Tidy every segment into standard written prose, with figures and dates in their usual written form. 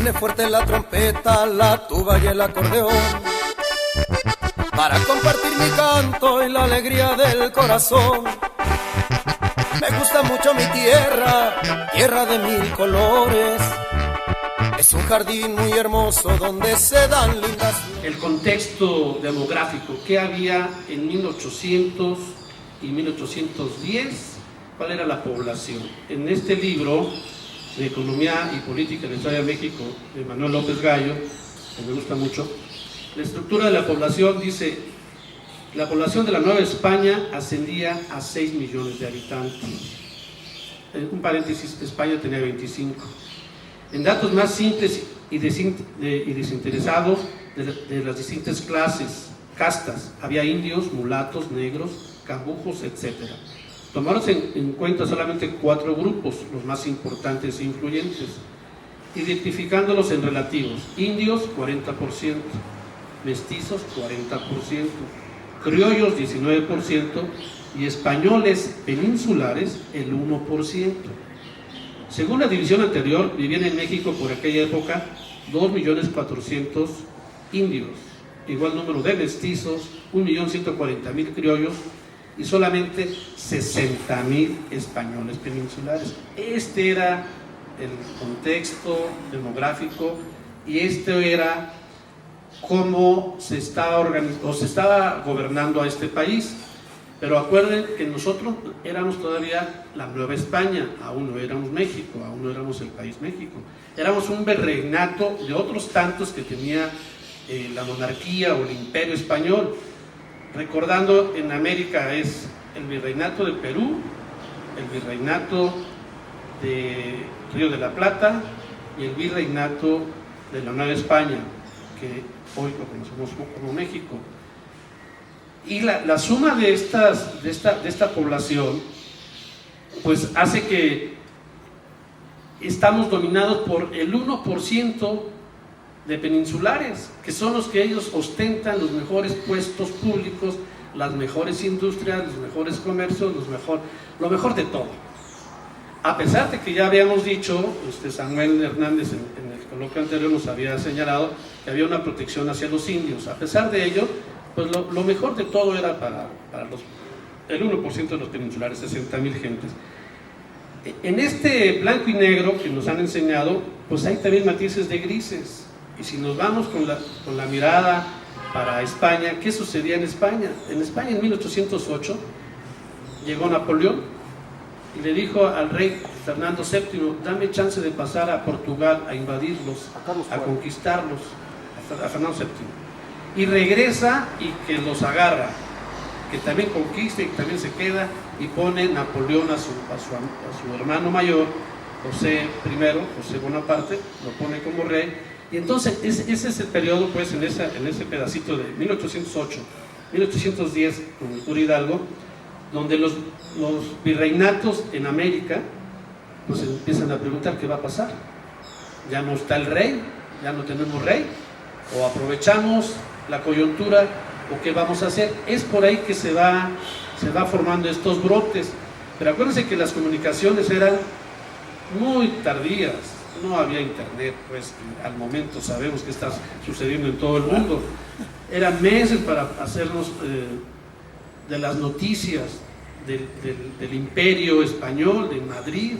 Tiene fuerte la trompeta, la tuba y el acordeón, para compartir mi canto y la alegría del corazón. Me gusta mucho mi tierra, tierra de mil colores. Es un jardín muy hermoso donde se dan lindas... El contexto demográfico, ¿qué había en 1800 y 1810? ¿Cuál era la población? En este libro de Economía y Política de la Historia de México, de Manuel López Gallo, que me gusta mucho, la estructura de la población dice: la población de la Nueva España ascendía a 6 millones de habitantes. En un paréntesis, España tenía 25. En datos más simples y desinteresados de las distintas clases, castas, había indios, mulatos, negros, cambujos, etc. Tomaron en cuenta solamente 4 grupos, los más importantes e influyentes, identificándolos en relativos: indios 40%, mestizos 40%, criollos 19% y españoles peninsulares el 1%. Según la división anterior, vivían en México por aquella época 2.400.000 indios, igual número de mestizos, 1.140.000 criollos y solamente 60.000 españoles peninsulares. Este era el contexto demográfico y esto era cómo se estaba gobernando a este país. Pero acuerden que nosotros éramos todavía la Nueva España, aún no éramos México, aún no éramos el país México. Éramos un virreinato de otros tantos que tenía la monarquía o el imperio español. Recordando, en América es el virreinato de Perú, el virreinato de Río de la Plata y el virreinato de la Nueva España, que hoy lo conocemos como México. Y la suma de esta población pues hace que estamos dominados por el 1% de peninsulares, que son los que ellos ostentan los mejores puestos públicos, las mejores industrias, los mejores comercios, lo mejor de todo. A pesar de que ya habíamos dicho, Samuel Hernández en el coloquio anterior nos había señalado que había una protección hacia los indios, a pesar de ello, pues lo mejor de todo era para el 1% de los peninsulares, 60.000 gentes. En este blanco y negro que nos han enseñado, pues hay también matices de grises. Y si nos vamos con la mirada para España, ¿qué sucedía en España? En España en 1808 llegó Napoleón y le dijo al rey Fernando VII: dame chance de pasar a Portugal a invadirlos, a conquistarlos, a Fernando VII. Y regresa y que los agarra, que también conquista y que también se queda, y pone Napoleón a su hermano mayor, José Bonaparte, lo pone como rey. Y entonces ese es el periodo, pues, en ese pedacito de 1808, 1810 con el cura Hidalgo, donde los virreinatos en América pues empiezan a preguntar qué va a pasar. Ya no está el rey, ya no tenemos rey, o aprovechamos la coyuntura o qué vamos a hacer. Es por ahí que se va formando estos brotes. Pero acuérdense que las comunicaciones eran muy tardías, no había internet, pues al momento sabemos que está sucediendo en todo el mundo. Eran meses para hacernos de las noticias del imperio español, de Madrid,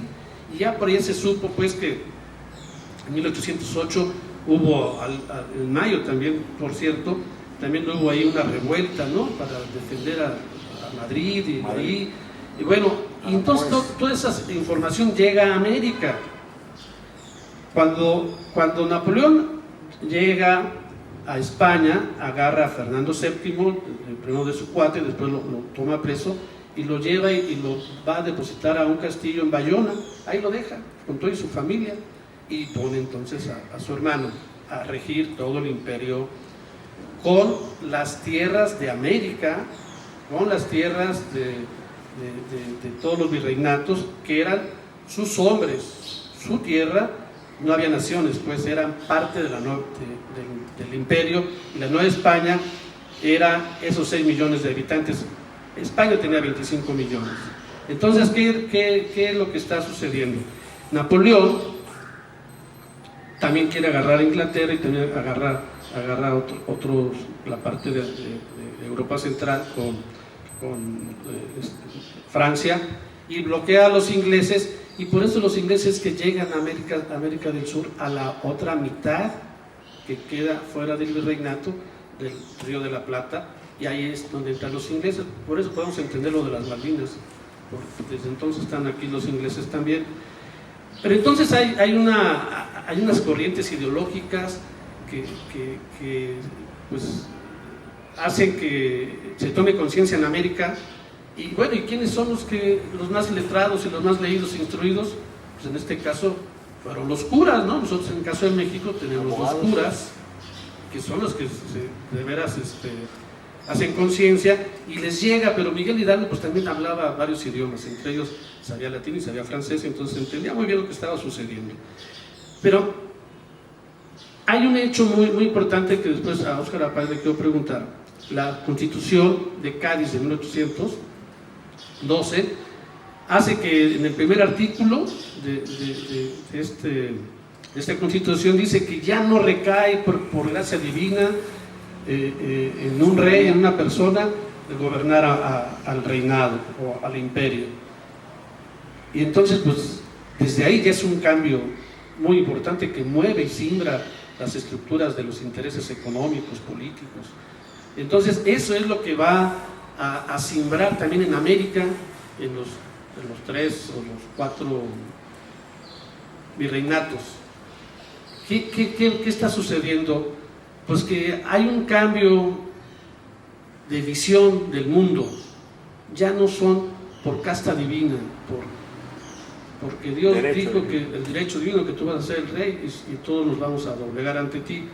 y ya por ahí se supo pues que en 1808 hubo, en mayo también, por cierto, también hubo ahí una revuelta, ¿no?, para defender a Madrid y ahí, y bueno, y entonces toda esa información llega a América. Cuando Napoleón llega a España, agarra a Fernando VII, el primero de su cuate, después lo toma preso y lo lleva y lo va a depositar a un castillo en Bayona. Ahí lo deja con toda su familia y pone entonces a su hermano a regir todo el imperio con las tierras de América, con las tierras de todos los virreinatos que eran sus hombres, su tierra. No había naciones, pues eran parte del imperio, y la Nueva España era esos 6 millones de habitantes. España tenía 25 millones. Entonces, ¿qué es lo que está sucediendo? Napoleón también quiere agarrar a Inglaterra y también agarrar la parte de Europa Central con Francia, y bloquea a los ingleses, y por eso los ingleses que llegan a América del Sur, a la otra mitad que queda fuera del virreinato del Río de la Plata, y ahí es donde entran los ingleses. Por eso podemos entender lo de las Malvinas, porque desde entonces están aquí los ingleses también. Pero entonces hay unas corrientes ideológicas que pues hacen que se tome conciencia en América. Y bueno, ¿y quiénes son los más letrados y los más leídos e instruidos? Pues en este caso fueron los curas, ¿no? Nosotros en el caso de México tenemos los curas, que son los que de veras hacen conciencia y les llega. Pero Miguel Hidalgo pues también hablaba varios idiomas, entre ellos sabía latín y sabía francés, entonces entendía muy bien lo que estaba sucediendo. Pero hay un hecho muy, muy importante que después a Óscar Apáez le quiero preguntar. La Constitución de Cádiz de 1812 hace que en el primer artículo de esta Constitución dice que ya no recae por gracia divina en un rey, en una persona, de gobernar al reinado o al imperio. Y entonces pues desde ahí ya es un cambio muy importante que mueve y simbra las estructuras de los intereses económicos, políticos. Entonces eso es lo que va a simbrar también en América, en los 3 o los 4 virreinatos. ¿Qué está sucediendo? Pues que hay un cambio de visión del mundo. Ya no son por casta divina, porque Dios dijo que el derecho divino, que tú vas a ser el rey y todos nos vamos a doblegar ante ti.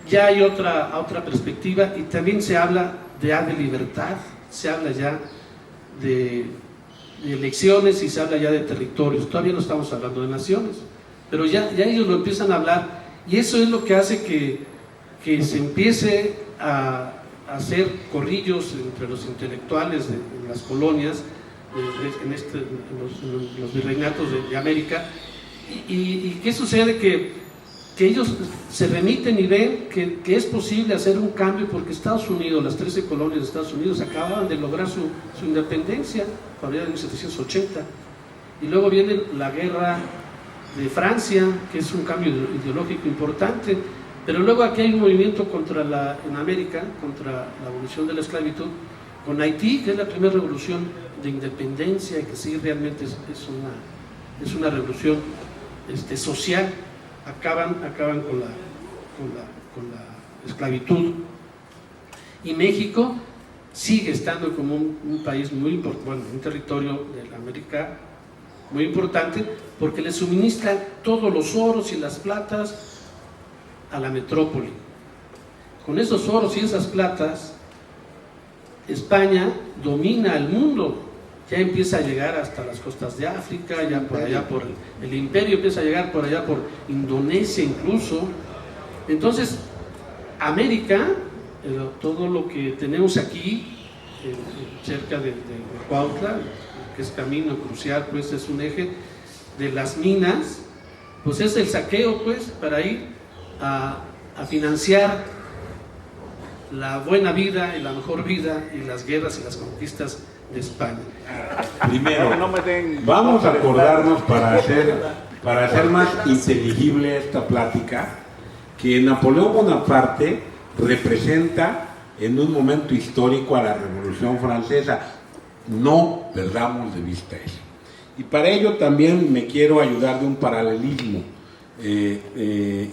Ya hay otra perspectiva, y también se habla de libertad, se habla ya de elecciones y se habla ya de territorios. Todavía no estamos hablando de naciones, pero ya ellos lo empiezan a hablar, y eso es lo que hace que se empiece a hacer corrillos entre los intelectuales en las colonias, en los virreinatos de América. ¿Y qué sucede? Que ellos se remiten y ven que es posible hacer un cambio, porque Estados Unidos, las 13 colonias de Estados Unidos acababan de lograr su independencia por allá de 1780, y luego viene la guerra de Francia, que es un cambio ideológico importante. Pero luego aquí hay un movimiento en América contra la abolición de la esclavitud, con Haití, que es la primera revolución de independencia, que sí realmente es una revolución social. Acaban con la esclavitud, y México sigue estando como un país muy importante, bueno, un territorio de América muy importante, porque le suministra todos los oros y las platas a la metrópoli. Con esos oros y esas platas, España domina el mundo. Ya empieza a llegar hasta las costas de África, ya por allá por el imperio empieza a llegar por allá por Indonesia incluso. Entonces América, todo lo que tenemos aquí cerca de Cuautla, que es camino crucial, pues es un eje de las minas, pues es el saqueo, pues, para ir a financiar la buena vida y la mejor vida y las guerras y las conquistas de España. Primero, vamos a acordarnos para hacer más inteligible esta plática, que Napoleón Bonaparte representa en un momento histórico a la Revolución Francesa. No perdamos de vista eso. Y para ello también me quiero ayudar de un paralelismo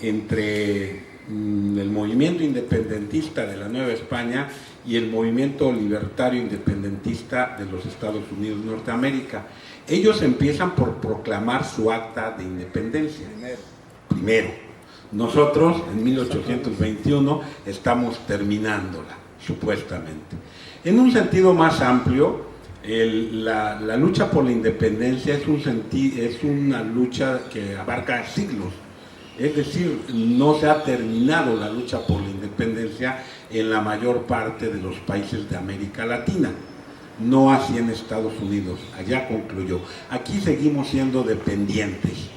entre el movimiento independentista de la Nueva España y el movimiento libertario independentista de los Estados Unidos de Norteamérica. Ellos empiezan por proclamar su acta de independencia. Primero. Nosotros en 1821 estamos terminándola, supuestamente. En un sentido más amplio, la lucha por la independencia es una lucha que abarca siglos. Es decir, no se ha terminado la lucha por la independencia en la mayor parte de los países de América Latina. No así en Estados Unidos, allá concluyó. Aquí seguimos siendo dependientes.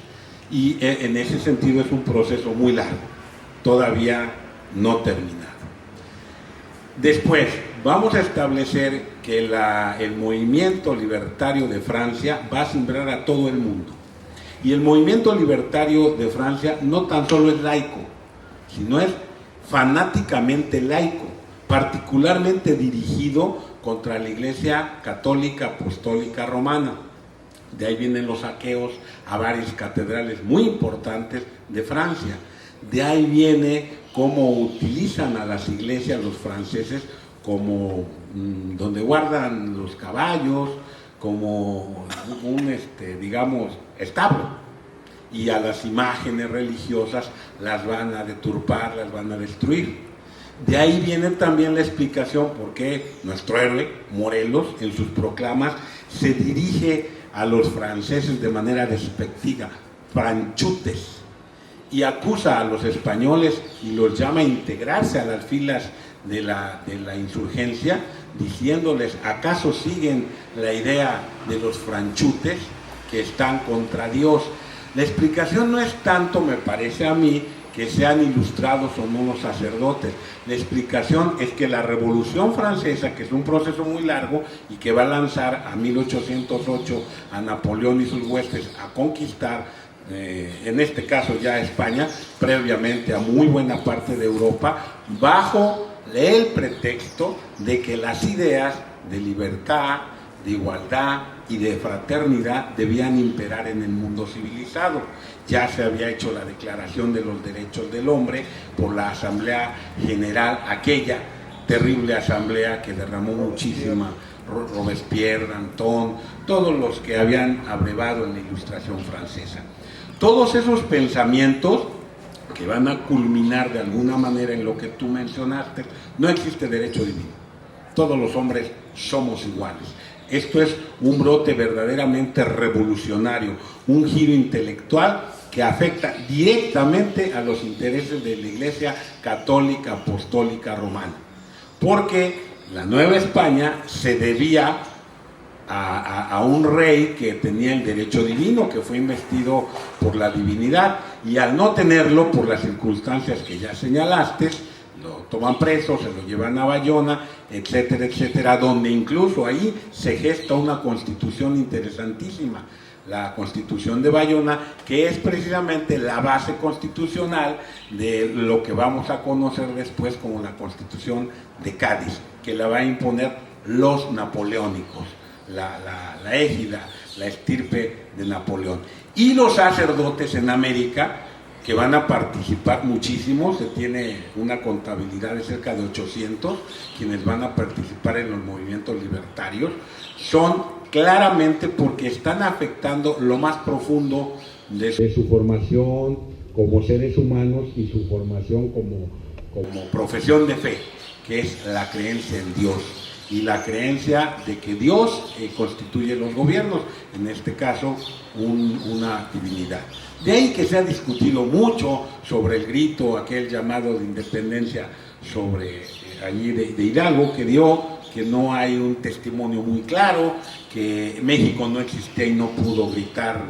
Y en ese sentido es un proceso muy largo, todavía no terminado. Después, vamos a establecer que el movimiento libertario de Francia va a simbrar a todo el mundo. Y el movimiento libertario de Francia no tan solo es laico, sino es fanáticamente laico, particularmente dirigido contra la Iglesia Católica Apostólica Romana. De ahí vienen los saqueos a varias catedrales muy importantes de Francia. De ahí viene cómo utilizan a las iglesias los franceses como donde guardan los caballos, como digamos, establo. Y a las imágenes religiosas las van a deturpar, las van a destruir. De ahí viene también la explicación por qué nuestro héroe, Morelos, en sus proclamas, se dirige a los franceses de manera despectiva, franchutes, y acusa a los españoles y los llama a integrarse a las filas de la insurgencia, diciéndoles, ¿acaso siguen la idea de los franchutes que están contra Dios? La explicación no es tanto, me parece a mí, que sean ilustrados o no los sacerdotes. La explicación es que la Revolución Francesa, que es un proceso muy largo y que va a lanzar a 1808 a Napoleón y sus huestes a conquistar, en este caso ya España, previamente a muy buena parte de Europa, bajo el pretexto de que las ideas de libertad, de igualdad y de fraternidad debían imperar en el mundo civilizado. Ya se había hecho la Declaración de los Derechos del Hombre por la Asamblea General, aquella terrible asamblea que derramó muchísima, Robespierre, Danton, todos los que habían abrevado en la Ilustración francesa. Todos esos pensamientos que van a culminar de alguna manera en lo que tú mencionaste, no existe derecho divino. Todos los hombres somos iguales. Esto es un brote verdaderamente revolucionario, un giro intelectual que afecta directamente a los intereses de la Iglesia Católica Apostólica Romana. Porque la Nueva España se debía a un rey que tenía el derecho divino, que fue investido por la divinidad, y al no tenerlo, por las circunstancias que ya señalaste, lo toman preso, se lo llevan a Bayona, etcétera, etcétera, donde incluso ahí se gesta una constitución interesantísima, la Constitución de Bayona, que es precisamente la base constitucional de lo que vamos a conocer después como la Constitución de Cádiz, que la va a imponer los napoleónicos, la égida, la estirpe de Napoleón. Y los sacerdotes en América, que van a participar muchísimo, se tiene una contabilidad de cerca de 800, quienes van a participar en los movimientos libertarios, son claramente porque están afectando lo más profundo de su formación como seres humanos y su formación como profesión de fe, que es la creencia en Dios y la creencia de que Dios constituye los gobiernos, en este caso una divinidad. De ahí que se ha discutido mucho sobre el grito, aquel llamado de independencia sobre allí de Hidalgo, que dio, que no hay un testimonio muy claro, que México no existía y no pudo gritar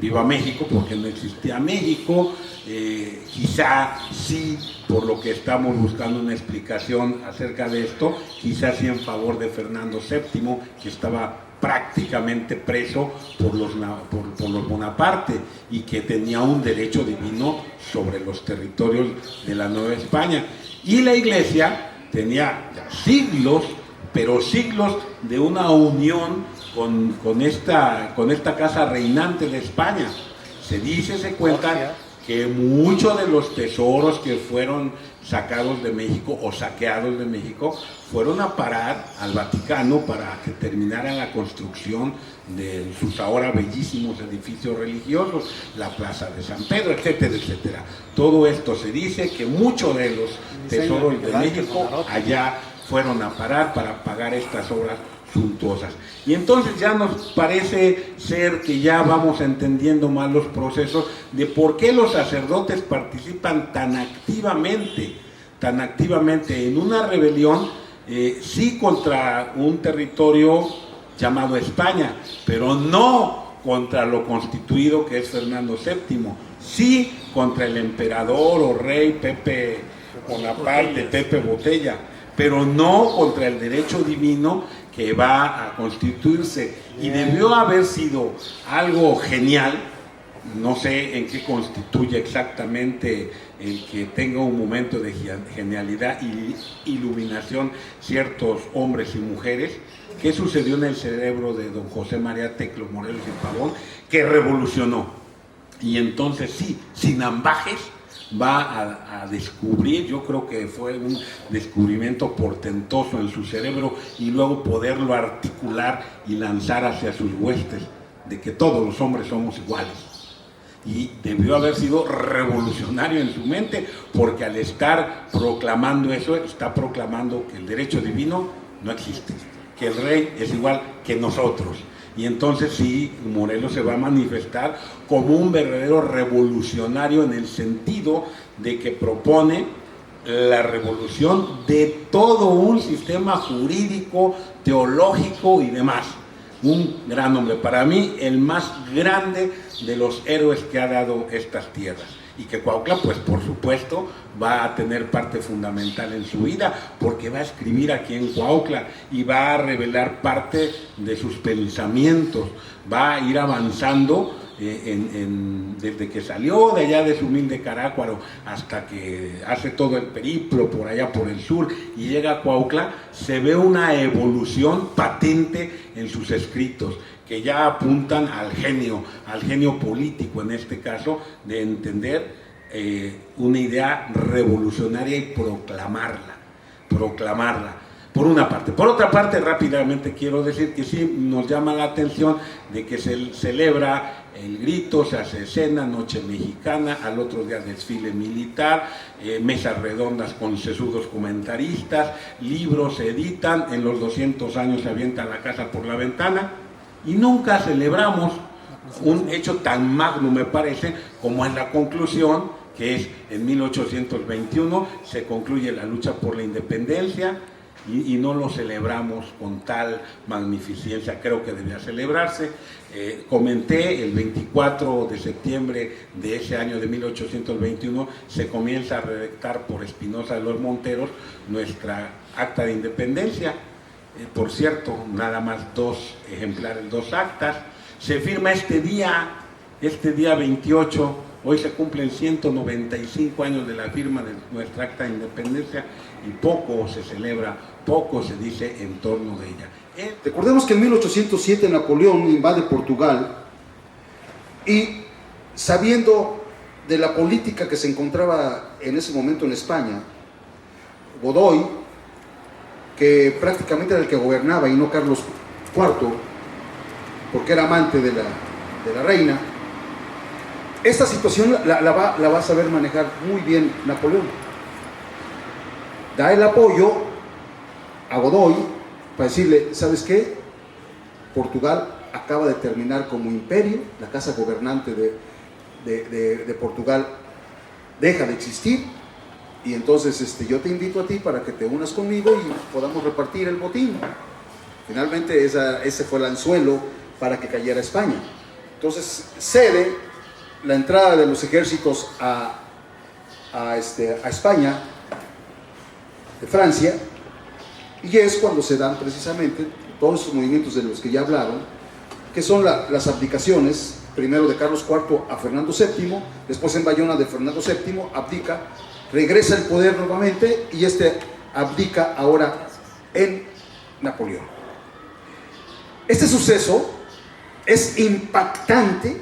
Viva México porque no existía México. Quizá sí, por lo que estamos buscando una explicación acerca de esto, quizá sí en favor de Fernando VII, que estaba prácticamente preso por los Bonaparte y que tenía un derecho divino sobre los territorios de la Nueva España. Y la Iglesia tenía ya siglos, pero siglos de una unión con esta casa reinante de España. Se dice, se cuenta que muchos de los tesoros que fueron sacados de México o saqueados de México fueron a parar al Vaticano para que terminaran la construcción de sus ahora bellísimos edificios religiosos, la Plaza de San Pedro, etcétera, etcétera. Todo esto se dice que muchos de los tesoros de México allá fueron a parar para pagar estas obras suntuosas. Y entonces ya nos parece ser que ya vamos entendiendo más los procesos de por qué los sacerdotes participan tan activamente en una rebelión, sí contra un territorio llamado España, pero no contra lo constituido que es Fernando VII, sí contra el emperador o rey Pepe Bonaparte, Pepe Botella, pero no contra el derecho divino que va a constituirse. Y debió haber sido algo genial, no sé en qué constituye exactamente el que tenga un momento de genialidad y iluminación ciertos hombres y mujeres. ¿Qué sucedió en el cerebro de don José María Teclo Morelos y Pavón? Que revolucionó. Y entonces sí, sin ambajes, va a descubrir, yo creo que fue un descubrimiento portentoso en su cerebro, y luego poderlo articular y lanzar hacia sus huestes, de que todos los hombres somos iguales. Y debió haber sido revolucionario en su mente, porque al estar proclamando eso, está proclamando que el derecho divino no existe, que el rey es igual que nosotros. Y entonces sí, Morelos se va a manifestar como un verdadero revolucionario, en el sentido de que propone la revolución de todo un sistema jurídico, teológico y demás. Un gran hombre, para mí el más grande de los héroes que ha dado estas tierras. Y que Cuautla, pues por supuesto, va a tener parte fundamental en su vida, porque va a escribir aquí en Cuautla y va a revelar parte de sus pensamientos, va a ir avanzando desde que salió de allá de su humilde Carácuaro hasta que hace todo el periplo por allá por el sur y llega a Cuautla. Se ve una evolución patente en sus escritos, que ya apuntan al genio político en este caso, de entender una idea revolucionaria y proclamarla, por una parte. Por otra parte, rápidamente quiero decir que sí nos llama la atención de que se celebra el grito, se hace escena, noche mexicana, al otro día desfile militar, mesas redondas con sesudos comentaristas, libros se editan, en los 200 años se avienta la casa por la ventana, y nunca celebramos un hecho tan magno, me parece, como es la conclusión, que es en 1821 se concluye la lucha por la independencia, y no lo celebramos con tal magnificencia. Creo que debía celebrarse. Comenté, el 24 de septiembre de ese año de 1821 se comienza a redactar por Espinosa de los Monteros nuestra acta de independencia. Por cierto, nada más 2 ejemplares, 2 actas. Se firma este día 28, hoy se cumplen 195 años de la firma de nuestra acta de independencia, y poco se celebra, poco se dice en torno de ella. Recordemos que en 1807 Napoleón invade Portugal, y sabiendo de la política que se encontraba en ese momento en España, Godoy, que prácticamente era el que gobernaba y no Carlos IV, porque era amante de la reina, esta situación la va a saber manejar muy bien Napoleón. Da el apoyo a Godoy para decirle, ¿sabes qué? Portugal acaba de terminar como imperio, la casa gobernante de Portugal deja de existir, y entonces yo te invito a ti para que te unas conmigo y podamos repartir el botín. Finalmente ese fue el anzuelo para que cayera España. Entonces cede la entrada de los ejércitos a España de Francia, y es cuando se dan precisamente todos esos movimientos de los que ya hablaron, que son las abdicaciones, primero de Carlos IV a Fernando VII, después en Bayona de Fernando VII, abdica, regresa el poder nuevamente, y abdica ahora en Napoleón. Este suceso es impactante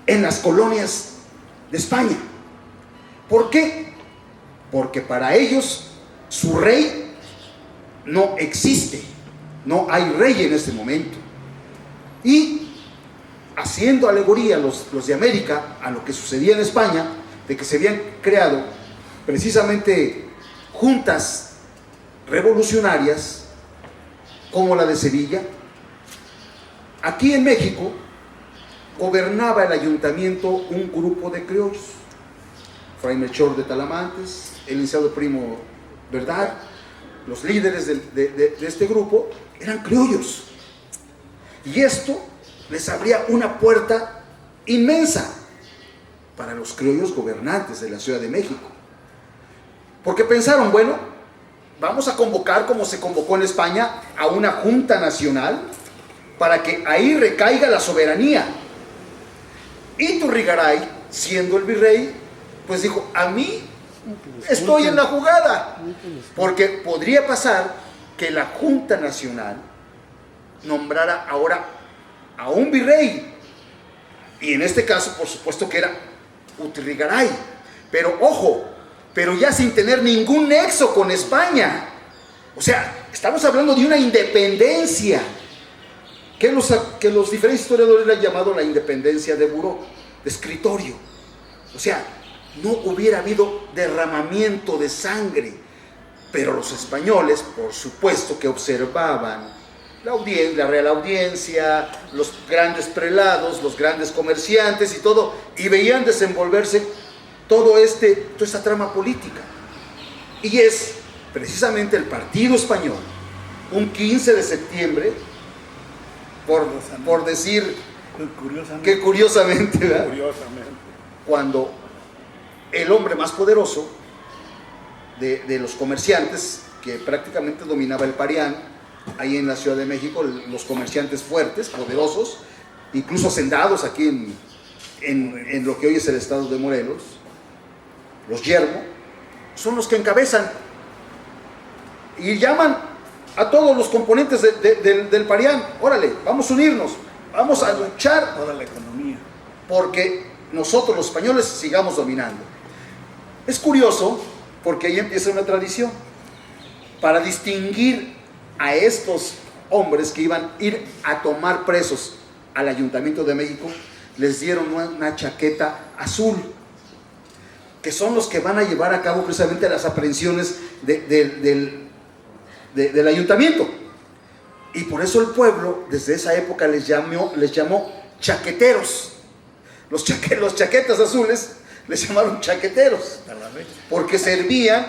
en las colonias de España. ¿Por qué? Porque para ellos su rey no existe, no hay rey en este momento. Y haciendo alegoría los de América a lo que sucedía en España, de que se habían creado precisamente juntas revolucionarias como la de Sevilla, aquí en México gobernaba el ayuntamiento un grupo de criollos, Fray Melchor de Talamantes, el licenciado Primo Verdad. Los líderes de este grupo eran criollos. Y esto les abría una puerta inmensa para los criollos gobernantes de la Ciudad de México. Porque pensaron, bueno, vamos a convocar, como se convocó en España, a una Junta Nacional para que ahí recaiga la soberanía. Iturrigaray, siendo el virrey, pues dijo, a mí estoy en la jugada, porque podría pasar que la Junta Nacional nombrara ahora a un virrey, y en este caso por supuesto que era Iturrigaray, pero ojo, pero ya sin tener ningún nexo con España. O sea, estamos hablando de una independencia que los diferentes historiadores le han llamado la independencia de buró, de escritorio. O sea, no hubiera habido derramamiento de sangre, pero los españoles, por supuesto que observaban la Real Audiencia, los grandes prelados, los grandes comerciantes y todo, y veían desenvolverse toda esta trama política. Y es precisamente el partido español, un 15 de septiembre, por decir que curiosamente, ¿verdad? Cuando el hombre más poderoso de los comerciantes, que prácticamente dominaba el Parián, ahí en la Ciudad de México, los comerciantes fuertes, poderosos, incluso hacendados aquí en lo que hoy es el estado de Morelos, los Yermo, son los que encabezan y llaman a todos los componentes del Parián, órale, vamos a unirnos, vamos a luchar toda la economía, porque nosotros los españoles sigamos dominando. Es curioso porque ahí empieza una tradición para distinguir a estos hombres que iban a ir a tomar presos al Ayuntamiento de México. Les dieron una chaqueta azul, que son los que van a llevar a cabo precisamente las aprehensiones del ayuntamiento. Y por eso el pueblo desde esa época les llamó chaqueteros. Los chaquetas azules les llamaron chaqueteros, porque servían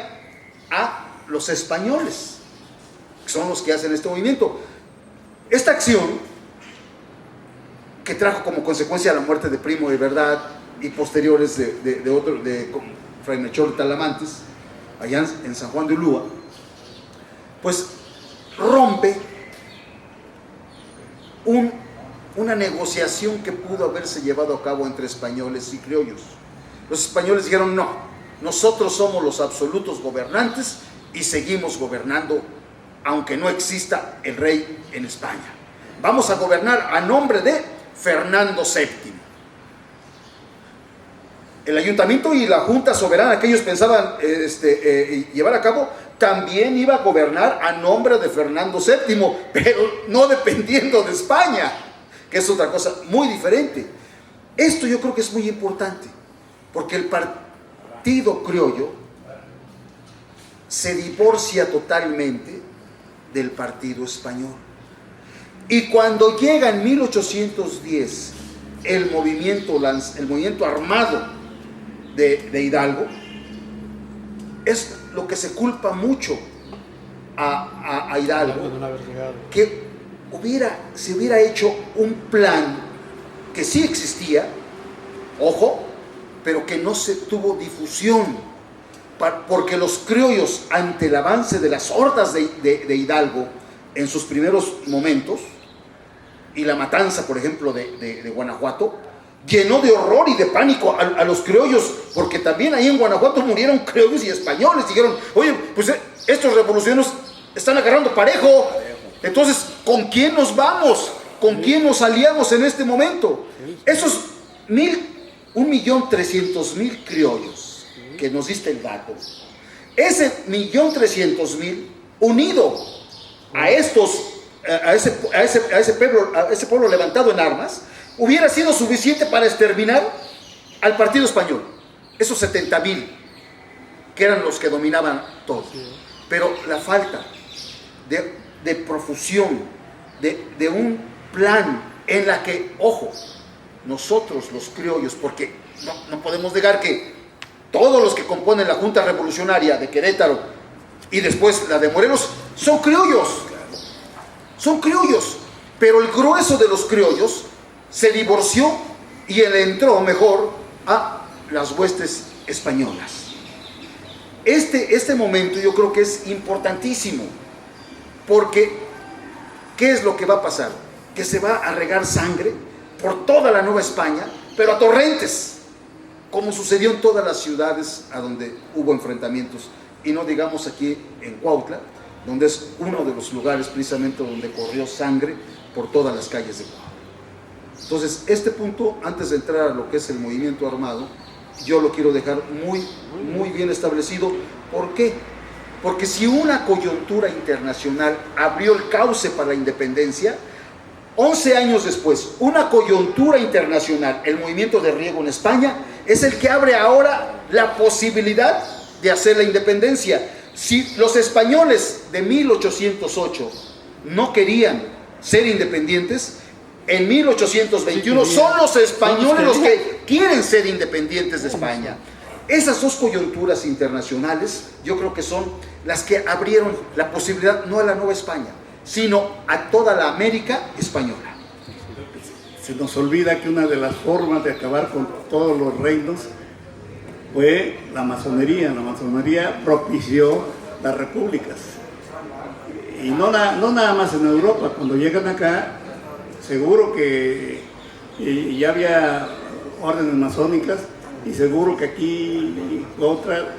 a los españoles, que son los que hacen este movimiento. Esta acción, que trajo como consecuencia la muerte de Primo de Verdad y posteriores de Fray Melchor de Talamantes, allá en San Juan de Ulúa, pues rompe una negociación que pudo haberse llevado a cabo entre españoles y criollos. Los españoles dijeron, no, nosotros somos los absolutos gobernantes y seguimos gobernando aunque no exista el rey en España. Vamos a gobernar a nombre de Fernando VII. El ayuntamiento y la junta soberana que ellos pensaban llevar a cabo también iba a gobernar a nombre de Fernando VII, pero no dependiendo de España, que es otra cosa muy diferente. Esto yo creo que es muy importante, porque el partido criollo se divorcia totalmente del partido español. Y cuando llega en 1810 el movimiento armado de Hidalgo, es lo que se culpa mucho a Hidalgo, que se hubiera hecho un plan que sí existía, ojo, pero que no se tuvo difusión, porque los criollos, ante el avance de las hordas de Hidalgo en sus primeros momentos, y la matanza, por ejemplo, de Guanajuato, llenó de horror y de pánico a los criollos, porque también ahí en Guanajuato murieron criollos y españoles. Dijeron, oye, pues estos revolucionarios están agarrando parejo, entonces, ¿con quién nos vamos? ¿Con quién nos aliamos en este momento? Esos 1.300.000 criollos que nos diste el dato, ese 1.300.000 unido a ese pueblo levantado en armas, hubiera sido suficiente para exterminar al partido español, esos 70.000 que eran los que dominaban todo. Pero la falta de profusión, de un plan en la que, ojo, nosotros los criollos, porque no podemos negar que todos los que componen la Junta Revolucionaria de Querétaro y después la de Morelos son criollos, Pero el grueso de los criollos se divorció y él entró mejor a las huestes españolas. Este momento yo creo que es importantísimo, porque ¿qué es lo que va a pasar? Que se va a regar sangre por toda la Nueva España, pero a torrentes, como sucedió en todas las ciudades a donde hubo enfrentamientos, y no digamos aquí en Cuautla, donde es uno de los lugares precisamente donde corrió sangre por todas las calles de Cuautla. Entonces, este punto, antes de entrar a lo que es el movimiento armado, yo lo quiero dejar muy bien establecido. ¿Por qué? Porque si una coyuntura internacional abrió el cauce para la independencia, 11 años después, una coyuntura internacional, el movimiento de Riego en España, es el que abre ahora la posibilidad de hacer la independencia. Si los españoles de 1808 no querían ser independientes, en 1821 son los españoles los que quieren ser independientes de España. Esas dos coyunturas internacionales yo creo que son las que abrieron la posibilidad no a la Nueva España, sino a toda la América española. Se nos olvida que una de las formas de acabar con todos los reinos fue la masonería. La masonería propició las repúblicas. Y no nada más en Europa. Cuando llegan acá, seguro que ya había órdenes masónicas, y seguro que aquí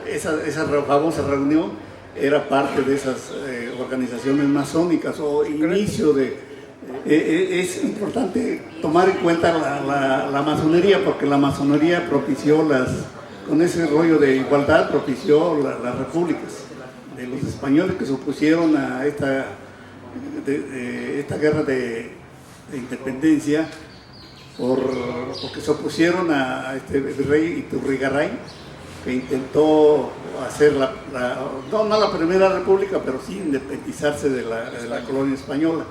esa famosa reunión era parte de esas organizaciones masónicas o inicio de... es importante tomar en cuenta la masonería, porque la masonería propició con ese rollo de igualdad, propició las repúblicas de los españoles que se opusieron a esta guerra de independencia, porque se opusieron a este rey Iturrigaray, que intentó hacer no la primera república, pero sí independizarse de la colonia española.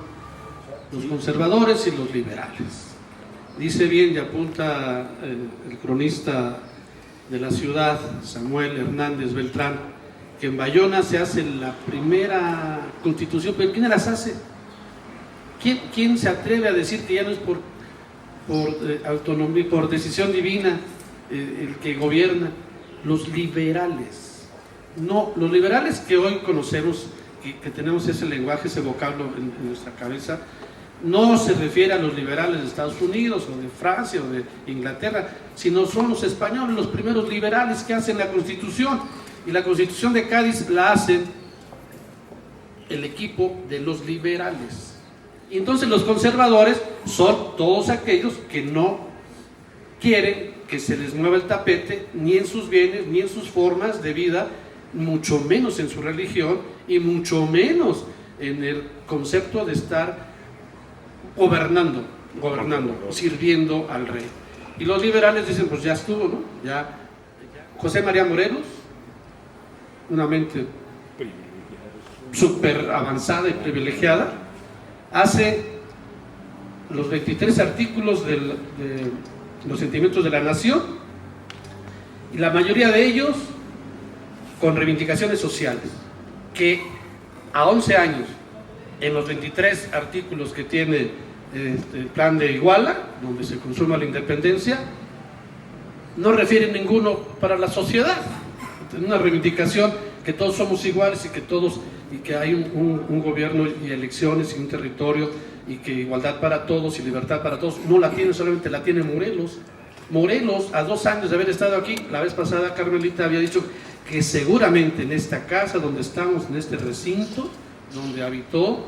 Los conservadores y los liberales. Dice bien y apunta el cronista de la ciudad, Samuel Hernández Beltrán, que en Bayona se hace la primera constitución. ¿Pero quién las hace? ¿Quién se atreve a decir que ya no es por autonomía, por decisión divina el que gobierna? Los liberales. No, los liberales que hoy conocemos, que tenemos ese lenguaje, ese vocablo en nuestra cabeza, no se refiere a los liberales de Estados Unidos o de Francia o de Inglaterra, sino son los españoles los primeros liberales que hacen la Constitución. Y la Constitución de Cádiz la hacen el equipo de los liberales. Y entonces los conservadores son todos aquellos que no quieren que se les mueva el tapete ni en sus bienes, ni en sus formas de vida, mucho menos en su religión y mucho menos en el concepto de estar gobernando, sirviendo al rey. Y los liberales dicen, pues ya estuvo, ¿no? Ya. José María Morelos, una mente súper avanzada y privilegiada, hace los 23 artículos de los sentimientos de la nación, y la mayoría de ellos con reivindicaciones sociales, que a 11 años, en los 23 artículos que tiene el plan de Iguala, donde se consuma la independencia, no refiere ninguno para la sociedad. Una reivindicación que todos somos iguales y que hay un gobierno y elecciones y un territorio, y que igualdad para todos y libertad para todos. No la tiene, solamente la tiene Morelos. Morelos, a 2 años de haber estado aquí, la vez pasada Carmelita había dicho que seguramente en esta casa donde estamos, en este recinto donde habitó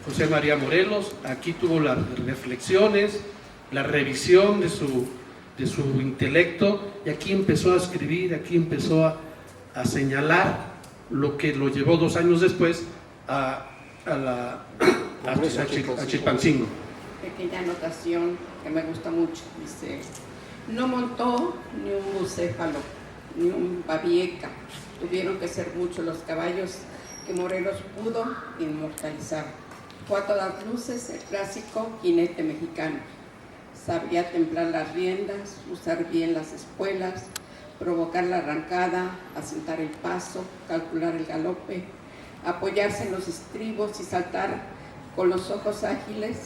José María Morelos, aquí tuvo las reflexiones, la revisión de su intelecto, y aquí empezó a escribir, aquí empezó a señalar lo que lo llevó 2 años después a Chilpancingo. Pequeña anotación que me gusta mucho, dice: no montó ni un bucéfalo, ni un babieca, tuvieron que ser muchos los caballos que Morelos pudo inmortalizar. Fue a todas luces el clásico jinete mexicano. Sabía templar las riendas, usar bien las espuelas, provocar la arrancada, asentar el paso, calcular el galope, apoyarse en los estribos y saltar con los ojos ágiles,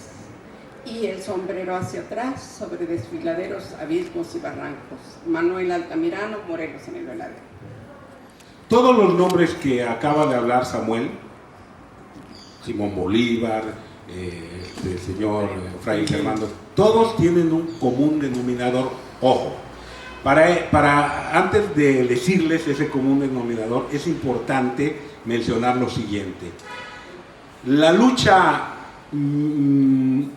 y el sombrero hacia atrás sobre desfiladeros, abismos y barrancos. Manuel Altamirano, Morelos en el Veladero. Todos los nombres que acaba de hablar Samuel, Simón Bolívar, el señor Fray Servando, todos tienen un común denominador. Ojo, antes de decirles ese común denominador, es importante mencionar lo siguiente. La lucha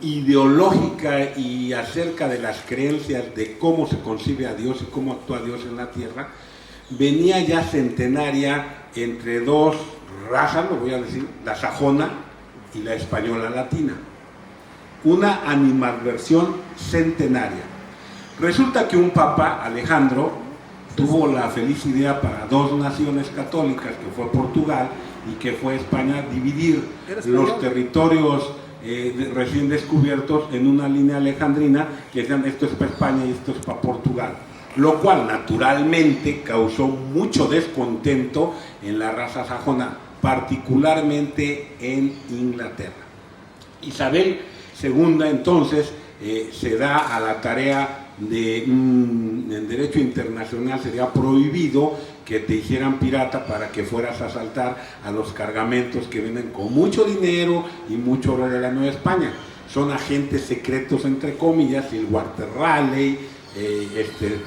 ideológica y acerca de las creencias de cómo se concibe a Dios y cómo actúa Dios en la tierra, venía ya centenaria entre dos razas, lo voy a decir, la sajona y la española latina. Una animadversión centenaria. Resulta que un papa, Alejandro, tuvo la feliz idea para dos naciones católicas, que fue Portugal y que fue España, dividir los territorios recién descubiertos en una línea alejandrina, que decían esto es para España y esto es para Portugal, lo cual naturalmente causó mucho descontento en la raza sajona, particularmente en Inglaterra. Isabel II entonces se da a la tarea de, en derecho internacional sería prohibido que te hicieran pirata para que fueras a asaltar a los cargamentos que vienen con mucho dinero y mucho oro de la Nueva España. Son agentes secretos, entre comillas, el Walter Raleigh,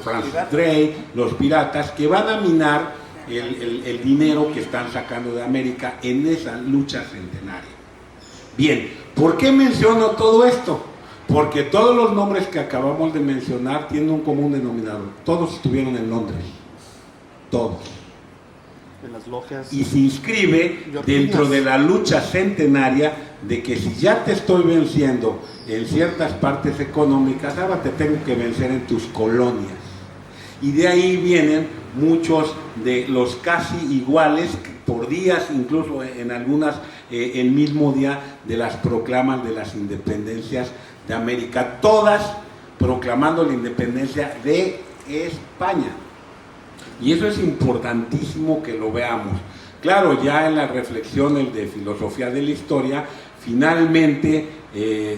Francis Drake, los piratas, que van a minar el dinero que están sacando de América en esa lucha centenaria. Bien, ¿por qué menciono todo esto? Porque todos los nombres que acabamos de mencionar tienen un común denominador. Todos estuvieron en Londres. Todos. En las logias. Y se inscribe dentro de la lucha centenaria de que si ya te estoy venciendo en ciertas partes económicas, ahora te tengo que vencer en tus colonias. Y de ahí vienen muchos de los casi iguales, por días, incluso en algunas el mismo día de las proclamas de las independencias de América, todas proclamando la independencia de España. Y eso es importantísimo que lo veamos. Claro, ya en las reflexiones de filosofía de la historia, finalmente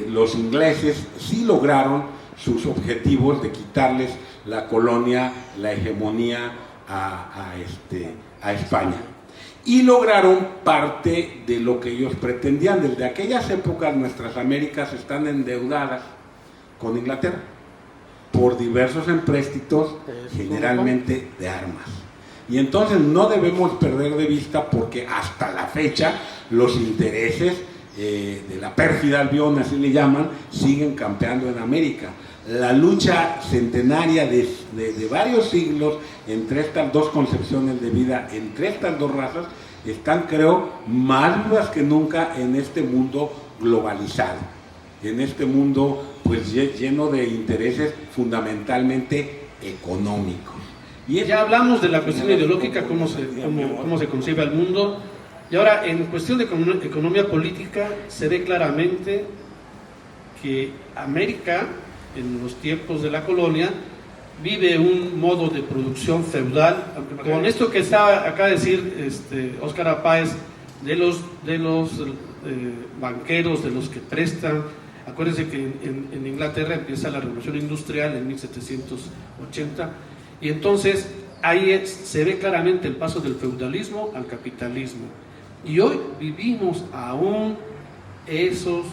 los ingleses sí lograron sus objetivos de quitarles la colonia, la hegemonía a España. Y lograron parte de lo que ellos pretendían. Desde aquellas épocas nuestras Américas están endeudadas con Inglaterra por diversos empréstitos, generalmente de armas. Y entonces no debemos perder de vista, porque hasta la fecha los intereses de la pérfida Albión, así le llaman, siguen campeando en América. La lucha centenaria de varios siglos entre estas dos concepciones de vida, entre estas dos razas, están, creo, más vivas que nunca en este mundo globalizado, en este mundo pues lleno de intereses fundamentalmente económicos. Y ya hablamos de la cuestión ideológica, cómo se concibe el mundo, y ahora en cuestión de economía política se ve claramente que América, en los tiempos de la colonia, vive un modo de producción feudal. Con esto que acaba de decir Óscar Páez, de los banqueros, de los que prestan. Acuérdense que en Inglaterra empieza la revolución industrial en 1780, y entonces ahí se ve claramente el paso del feudalismo al capitalismo. Y hoy vivimos aún esos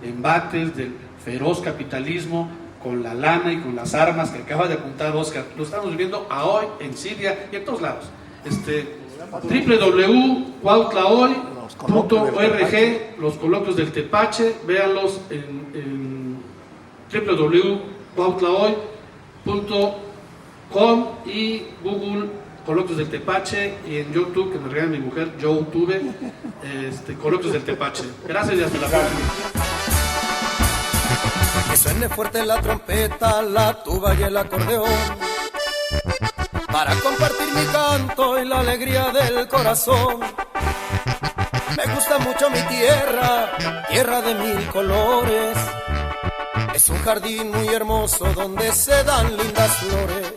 embates del feroz capitalismo con la lana y con las armas que acaba de apuntar Óscar. Lo estamos viviendo hoy en Siria y en todos lados. www.cuautlahoy.org, los coloquios del Tepache, véanlos en www.cuautlahoy.com y Google coloquios del Tepache, y en YouTube, que me regala mi mujer, YouTube, coloquios del Tepache. Gracias y hasta la próxima. Que suene fuerte la trompeta, la tuba y el acordeón, para compartir mi canto y la alegría del corazón. Me gusta mucho mi tierra, tierra de mil colores. Es un jardín muy hermoso donde se dan lindas flores.